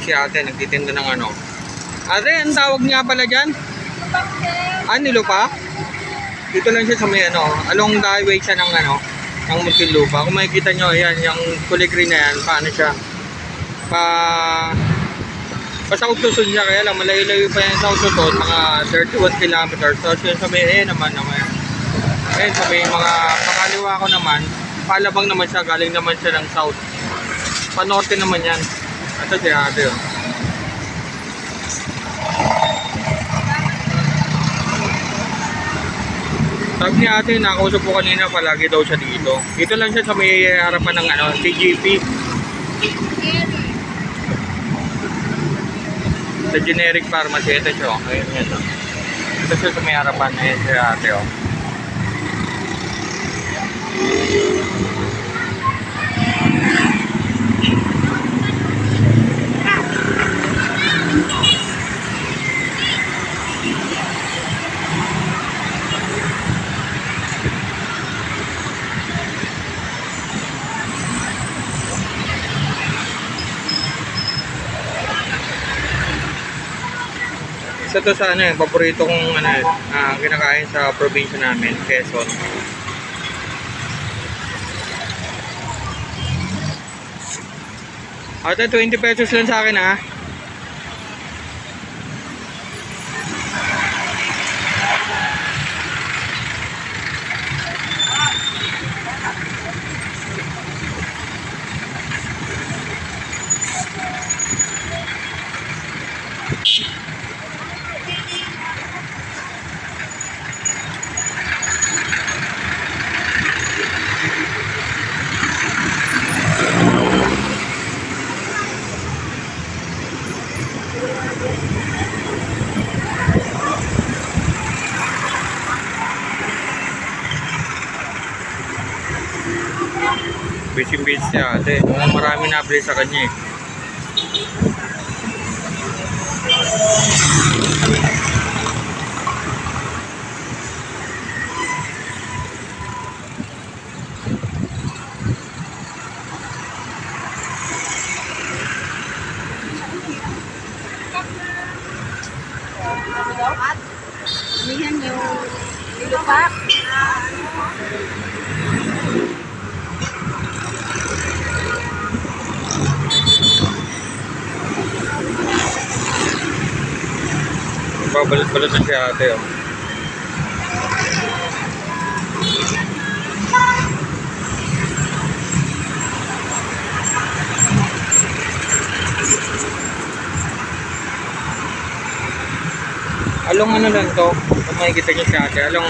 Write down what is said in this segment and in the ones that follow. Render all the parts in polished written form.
Si ate, nagtitinda ng ano. Ate, ang tawag niya pala dyan? Nilupa? Dito lang siya sa may ano, along the highway siya ng ano, ng Muntinlupa. Kung makikita nyo, ayan, yung kulay green na yan, paano siya? South Luzon siya, kaya lang malayo-layo pa yan sa South Luzon, mga 31 kilometers. So, yun sa may, naman. Ayan, sa may mga pakaliwa ko naman, palabang naman siya, galing naman siya ng South. Panorte naman yan. Ito siya, ate, oh. Sabi ni ate, nakausap po kanina, palagi daw siya dito. Dito lang siya sa may harapan ng ano, TGP. Sa generic pharmacy, ito siya. Ayun yan. Ito siya sa may harapan. Ayun siya ate. Oh. Isa to sa ano yung paborito kong ano, kinakain sa probinsya namin, Quezon. Ate, 20 pesos lang sa akin ha. Busy siya ate. Marami na apply sa kanya eh. Yan yung lupa. Babalot-balot na siya ate oh. Along ano lang to, kung makikita nyo siya ate, along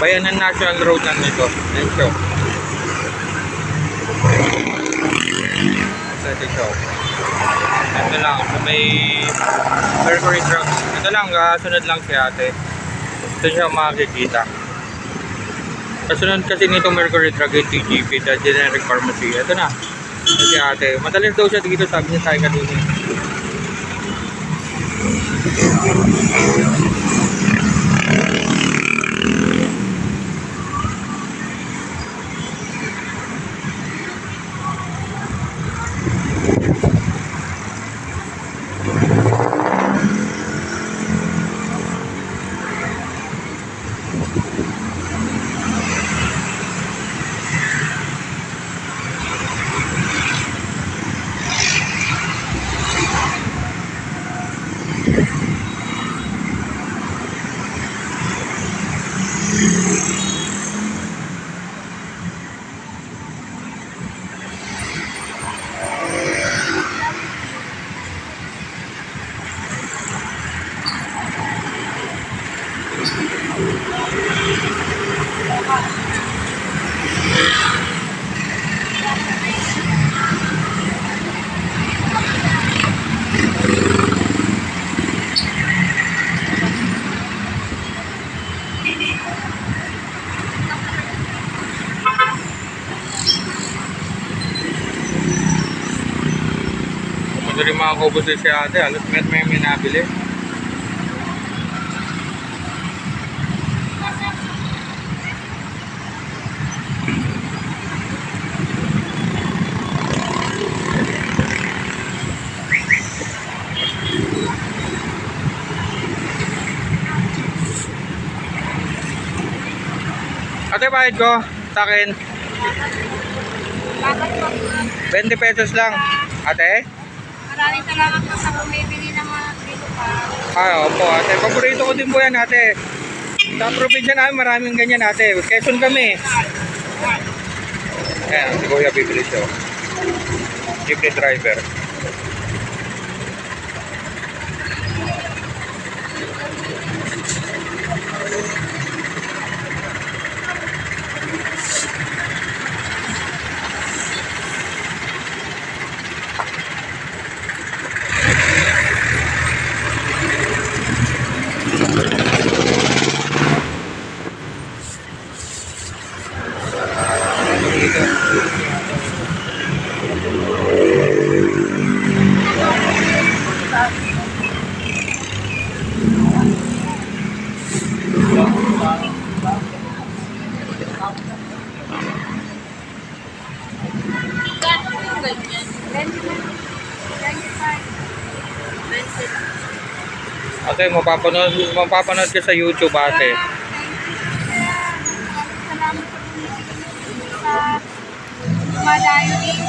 Bayanan National Road lang nito. Ayan siya. Ito siya. Ito lang, sa may Mercury Drug. Ito lang, sunod lang si ate. Ito siya makikita. Kasunod kasi nito Mercury Drug yung TGP, the generic pharmacy. Ito na. Ito si ate. Madalas daw siya dito, sabi niya sa akin kanina. Ito rin mga kubos si ate, alas may nabili. Ate, bayad ko. Sa akin. Bakit po? 20 pesos lang. Ate? Maraming salamat po sa bumibili ng mga nilupak. Opo, ate. Paborito ko din po yan, ate. Sa probinsya namin, maraming ganyan, ate. Quezon kami. Ayan, si Kuya bibili siya. Jeepney driver. Gano'n po yung ganyan? 25. Ate, mapapanood ka sa YouTube, ate. Salamat po sa dumadayo dito.